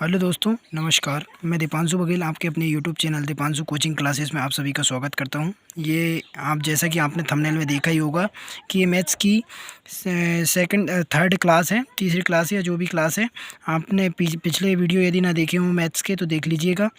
Hello दोस्तों, नमस्कार। मैं दीपांशु बघेल आपके अपने YouTube channel Deepanshu coaching classes में आप सभी का स्वागत करता हूं। ये आप जैसा कि आपने थंबनेल में देखा ही होगा कि ये मैथ्स की थर्ड क्लास है, तीसरी क्लास है या जो भी क्लास है। आपने पिछले वीडियो यदि ना देखे हों मैथ्स के तो देख लीजिएगा।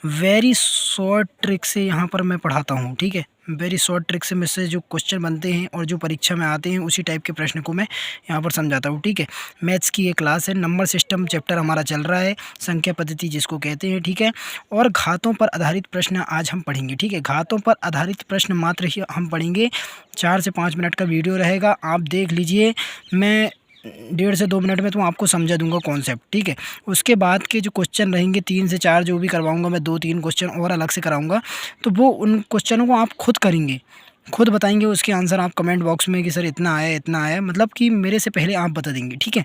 वेरी शॉर्ट ट्रिक से यहाँ पर मैं पढ़ाता हूँ, ठीक है। वेरी शॉर्ट ट्रिक से मुझसे जो क्वेश्चन बनते हैं और जो परीक्षा में आते हैं उसी टाइप के प्रश्न को मैं यहाँ पर समझाता हूँ, ठीक है। मैथ्स की ये क्लास है, नंबर सिस्टम चैप्टर हमारा चल रहा है, संख्या पद्धति जिसको कहते हैं, ठीक है। और घातों पर आधारित प्रश्न आज हम पढ़ेंगे, ठीक है। घातों पर आधारित प्रश्न मात्र ही हम पढ़ेंगे। 4 से 5 मिनट का वीडियो रहेगा, आप देख लीजिए। मैं 1.5 से 2 मिनट में तो आपको समझा दूंगा कॉन्सेप्ट, ठीक है। उसके बाद के जो क्वेश्चन रहेंगे 3 से 4 जो भी करवाऊंगा मैं, 2-3 क्वेश्चन और अलग से कराऊंगा, तो वो उन क्वेश्चनों को आप खुद करेंगे, खुद बताएंगे उसके आंसर आप कमेंट बॉक्स में कि सर इतना आया, मतलब कि मेरे से पहले आप बता देंगे, ठीक है।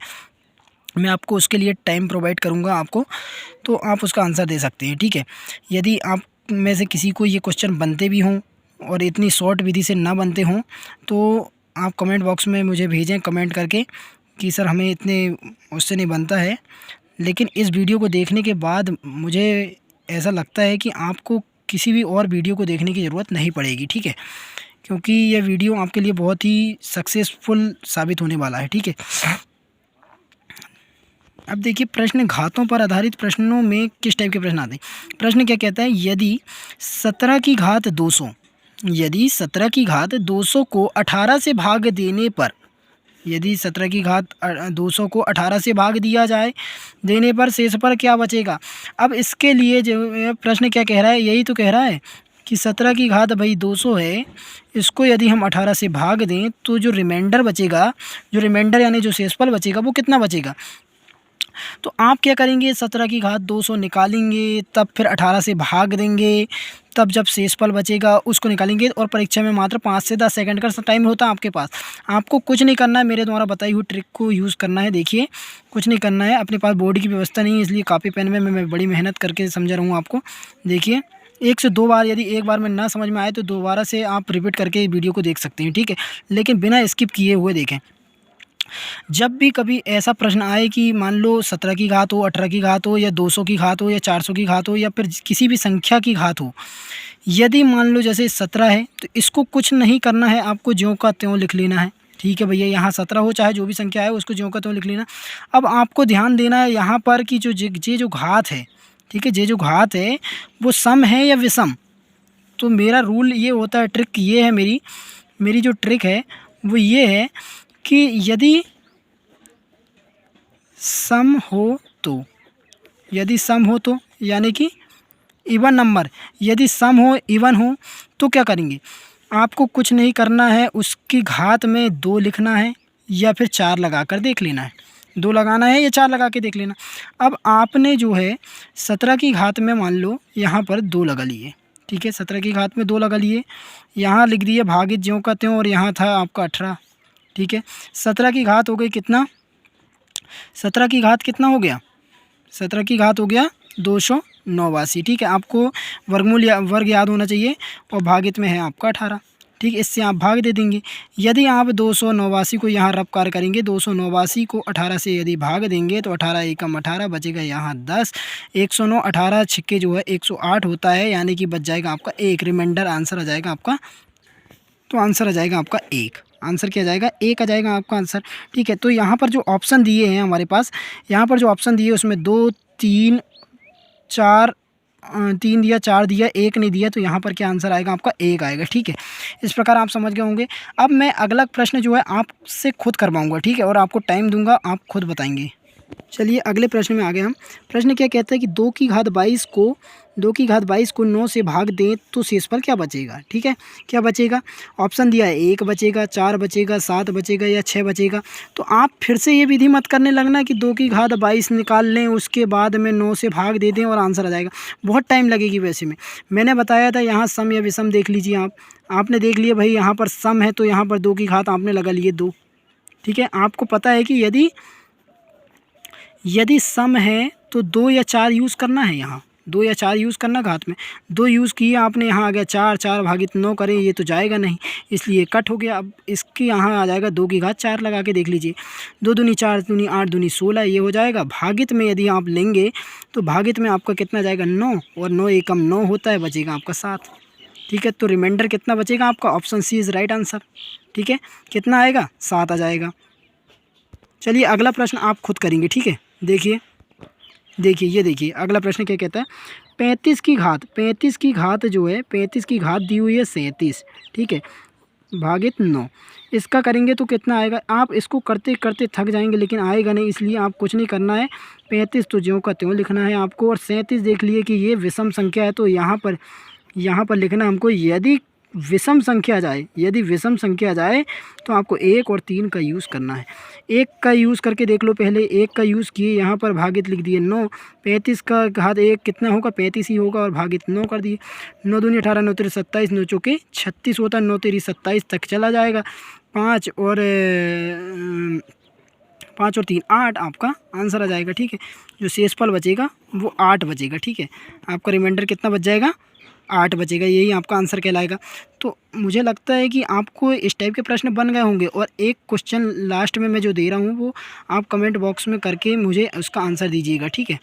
मैं आपको उसके लिए टाइम प्रोवाइड करूँगा आपको, तो आप उसका आंसर दे सकते हैं, ठीक है। यदि आप में से किसी को ये क्वेश्चन बनते भी हों और इतनी शॉर्ट विधि से ना बनते हों तो आप कमेंट बॉक्स में मुझे भेजें कमेंट करके कि सर हमें इतने उससे नहीं बनता है। लेकिन इस वीडियो को देखने के बाद मुझे ऐसा लगता है कि आपको किसी भी और वीडियो को देखने की ज़रूरत नहीं पड़ेगी, ठीक है। क्योंकि यह वीडियो आपके लिए बहुत ही सक्सेसफुल साबित होने वाला है, ठीक है। अब देखिए, प्रश्न घातों पर आधारित प्रश्नों में किस टाइप के प्रश्न आते हैं। प्रश्न क्या कहता है, यदि 17 की घात 200 यदि 17 की घात 200 को 18 से भाग देने पर, यदि 17 की घात 200 को 18 से भाग दिया जाए देने पर शेष पर क्या बचेगा। अब इसके लिए जो प्रश्न क्या कह रहा है, यही तो कह रहा है कि 17 की घात भाई 200 है, इसको यदि हम 18 से भाग दें तो जो रिमाइंडर बचेगा, जो रिमाइंडर यानी जो शेषफल बचेगा वो कितना बचेगा। तो आप क्या करेंगे, 17 की घात 200 निकालेंगे, तब फिर 18 से भाग देंगे, तब जब शेषफल बचेगा उसको निकालेंगे। और परीक्षा में मात्र 5 से 10 सेकंड का टाइम होता है आपके पास। आपको कुछ नहीं करना है, मेरे द्वारा बताई हुई ट्रिक को यूज़ करना है। देखिए, कुछ नहीं करना है, अपने पास बोर्ड की व्यवस्था नहीं है इसलिए कॉपी पेन में मैं बड़ी मेहनत करके समझा रहा हूँ आपको। देखिए, 1 से 2 बार, यदि एक बार में ना समझ में आए तो दोबारा से आप रिपीट करके वीडियो को देख सकते हैं, ठीक है। लेकिन बिना स्किप किए हुए देखें। जब भी कभी ऐसा प्रश्न आए कि मान लो 17 की घात हो, 18 की घात हो, या 200 की घात हो, या 400 की घात हो, या फिर किसी भी संख्या की घात हो, यदि मान लो जैसे 17 है तो इसको कुछ नहीं करना है, आपको ज्यों का त्यों लिख लेना है, ठीक है भैया। यहाँ 17 हो चाहे जो भी संख्या है उसको ज्यों का त्यों लिख लेना। अब आपको ध्यान देना है यहाँ पर कि जो घात है, ठीक है, ये जो घात है वो सम है या विषम। तो मेरा रूल ये होता है, ट्रिक ये है, मेरी जो ट्रिक है वो ये है कि यदि सम हो तो, यानी कि इवन नंबर, यदि सम हो, इवन हो, तो क्या करेंगे, आपको कुछ नहीं करना है, उसकी घात में 2 लिखना है या फिर 4 लगा कर देख लेना है। 2 लगाना है या 4 लगा के देख लेना। अब आपने जो है 17 की घात में मान लो यहाँ पर 2 लगा लिए, ठीक है। 17 की घात में 2 लगा लिए, यहाँ लिख दिए भागित ज्यों का त्यों, और यहाँ था आपका 18, ठीक है। 17 की घात हो गई कितना, 17 की घात कितना हो गया, 17 की घात हो गया 289, ठीक है। आपको वर्गमूल या वर्ग याद होना चाहिए, और भागित में है आपका 18, ठीक है। इससे आप भाग दे देंगे। यदि आप 289 को यहाँ रफ कार करेंगे, 289 को 18 से यदि भाग देंगे तो 18 एकम 18 बचेगा यहाँ 10, 109 18 छिक्के जो है 108 होता है, यानी कि बच जाएगा आपका 1 रिमाइंडर। आंसर आ जाएगा आपका, तो आंसर आ जाएगा आपका 1। आंसर क्या आ जाएगा, 1 आ जाएगा आपका आंसर, ठीक है। तो यहाँ पर जो ऑप्शन दिए हैं हमारे पास, यहाँ पर जो ऑप्शन दिए उसमें 2 3 4 3 दिया, 4 दिया, 1 नहीं दिया, तो यहाँ पर क्या आंसर आएगा आपका 1 आएगा, ठीक है। इस प्रकार आप समझ गए होंगे। अब मैं अगला प्रश्न जो है आपसे खुद करवाऊँगा, ठीक है, और आपको टाइम दूंगा, आप खुद बताएंगे। चलिए अगले प्रश्न में आ गए हम। प्रश्न क्या कहता है कि 2 की घात 22 को 9 से भाग दें तो शेषफल क्या बचेगा, ठीक है। क्या बचेगा, ऑप्शन दिया है 1 बचेगा, 4 बचेगा, 7 बचेगा या 6 बचेगा। तो आप फिर से ये विधि मत करने लगना कि 2 की घात 22 निकाल लें, उसके बाद में 9 से भाग दे दें और आंसर आ जाएगा। बहुत टाइम लगेगी। वैसे में मैंने बताया था यहाँ सम या विषम देख लीजिए आपने देख लिया भाई, यहाँ पर सम है तो यहाँ पर 2 की घात आपने लगा लिए 2, ठीक है। आपको पता है कि यदि सम है तो 2 या 4 यूज़ करना है यहाँ। 2 या 4 यूज़ करना घात में, 2 यूज़ किए आपने, यहाँ आ गया 4, 4 भागित 9 करें, ये तो जाएगा नहीं, इसलिए कट हो गया। अब इसके यहाँ आ जाएगा 2 की घात 4 लगा के देख लीजिए, 2 दूनी 4 दूनी 8 दूनी 16, ये हो जाएगा। भागित में यदि आप लेंगे तो भागित में आपका कितना जाएगा 9, और 9 एकम 9 होता है, बचेगा आपका 7। ठीक है, तो रिमाइंडर कितना बचेगा आपका, option C is right answer. ठीक है, कितना आएगा, 7 आ जाएगा। चलिए अगला प्रश्न आप खुद करेंगे। ठीक है, देखिए ये देखिए अगला प्रश्न क्या कहता है, 35 की घात, 35 की घात जो है, 35 की घात दी हुई है 37, ठीक है, भागित 9, इसका करेंगे तो कितना आएगा। आप इसको करते करते थक जाएंगे लेकिन आएगा नहीं, इसलिए आप कुछ नहीं करना है, 35 तो ज्यों का त्यों लिखना है आपको। और 37 देख लिए कि ये विषम संख्या है, तो यहाँ पर लिखना हमको, यदि विषम संख्या जाए, यदि विषम संख्या जाए तो आपको 1 और 3 का यूज़ करना है। 1 का यूज़ करके देख लो, पहले 1 का यूज़ किए, यहाँ पर भागित लिख दिए 9, 35 का घात 1 कितना होगा, 35 ही होगा, और भागित 9 कर दिए। 9 दूनी 18, 9 तेरी 27, 9 चौके 36 होता है, 9 तेरी 27 तक चला जाएगा। 5 और 3 8 आपका आंसर आ जाएगा। ठीक है, जो शेषफल बचेगा वो 8 बचेगा। ठीक है, आपका रिमाइंडर कितना बच जाएगा, 8 बचेगा, यही आपका आंसर कहलाएगा। तो मुझे लगता है कि आपको इस टाइप के प्रश्न बन गए होंगे, और एक क्वेश्चन लास्ट में मैं जो दे रहा हूँ वो आप कमेंट बॉक्स में करके मुझे उसका आंसर दीजिएगा। ठीक है,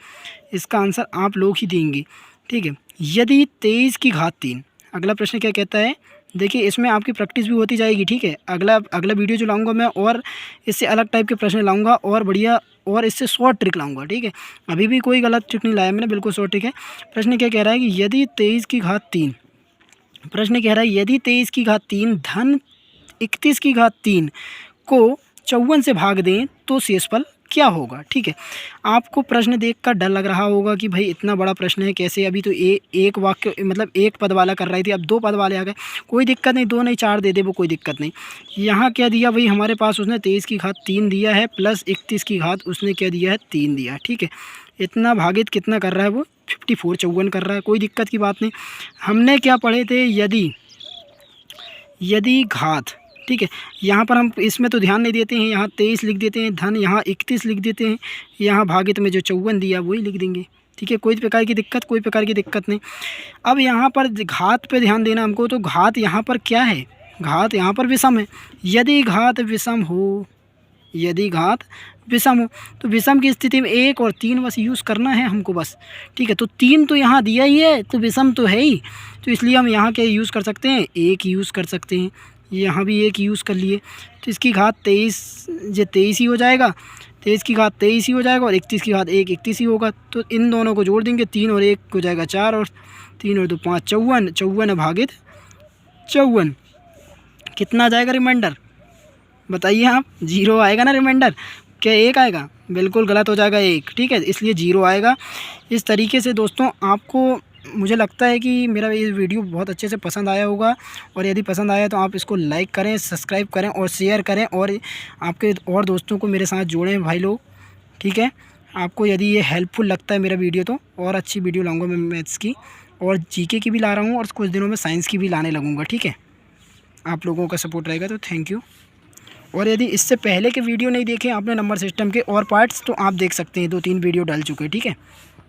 इसका आंसर आप लोग ही देंगे। ठीक है, यदि 23 की घात 3, अगला प्रश्न क्या कहता है, देखिए इसमें आपकी प्रैक्टिस भी होती जाएगी। ठीक है, अगला वीडियो जो लाऊंगा मैं, और इससे अलग टाइप के प्रश्न लाऊंगा, और बढ़िया, और इससे शॉर्ट ट्रिक लाऊंगा। ठीक है, अभी भी कोई गलत ट्रिक नहीं लाया मैंने, बिल्कुल शॉर्ट ट्रिक है। प्रश्न क्या कह रहा है कि यदि 23 की घात 3, प्रश्न कह रहा है यदि 23 की घात 3 धन 31 की घात 3 को 54 से भाग दें तो शेषफल क्या होगा। ठीक है, आपको प्रश्न देखकर डर लग रहा होगा कि भाई इतना बड़ा प्रश्न है कैसे, अभी तो एक वाक्य मतलब एक पद वाला कर रही थी, अब 2 पद वाले आ गए, कोई दिक्कत नहीं, 2 नहीं 4 दे दे, वो कोई दिक्कत नहीं। यहाँ क्या दिया भाई हमारे पास, उसने 23 की घात 3 दिया है, प्लस 31 की घात उसने क्या दिया है, 3 दिया है। ठीक है, इतना भागित कितना कर रहा है वो, 54 54 कर रहा है, कोई दिक्कत की बात नहीं। हमने क्या पढ़े थे, यदि घात, ठीक है, यहाँ पर हम इसमें तो ध्यान नहीं देते हैं, यहाँ 23 लिख देते हैं, धन यहाँ 31 लिख देते हैं, यहाँ भागित में जो 54 दिया वही लिख देंगे। ठीक है, कोई प्रकार की दिक्कत नहीं। अब यहाँ पर घात पे ध्यान देना हमको, तो घात यहाँ पर क्या है, घात यहाँ पर विषम है। यदि घात विषम हो, तो विषम की स्थिति में 1 और 3 बस यूज़ करना है हमको बस। ठीक है, तो 3 तो यहाँ दिया ही है, तो विषम तो है ही, तो इसलिए हम यहाँ क्या यूज़ कर सकते हैं, 1 यूज़ कर सकते हैं, यहाँ भी 1 यूज़ कर लिए, तो इसकी घात 23 ही हो जाएगा, 23 की घात 23 ही हो जाएगा, और 31 की घात 1 31 ही होगा। तो इन दोनों को जोड़ देंगे, 3 और 1 हो जाएगा 4, और 3 और 2 5, 54 भागित 54, कितना आ जाएगा रिमाइंडर, बताइए आप, 0 आएगा ना रिमाइंडर, क्या 1 आएगा, बिल्कुल गलत हो जाएगा 1। ठीक है, इसलिए 0 आएगा। इस तरीके से दोस्तों आपको, मुझे लगता है कि मेरा ये वीडियो बहुत अच्छे से पसंद आया होगा, और यदि पसंद आया तो आप इसको लाइक करें, सब्सक्राइब करें और शेयर करें, और आपके और दोस्तों को मेरे साथ जोड़ें भाई लोग। ठीक है, आपको यदि ये हेल्पफुल लगता है मेरा वीडियो, तो और अच्छी वीडियो लाऊंगा मैं मैथ्स की, और जीके की भी ला रहा हूँ, और कुछ दिनों में साइंस की भी लाने लगूँगा। ठीक है, आप लोगों का सपोर्ट रहेगा तो थैंक यू। और यदि इससे पहले के वीडियो नहीं देखे आपने नंबर सिस्टम के और पार्ट्स, तो आप देख सकते हैं, 2-3 वीडियो डाल चुके हैं। ठीक है।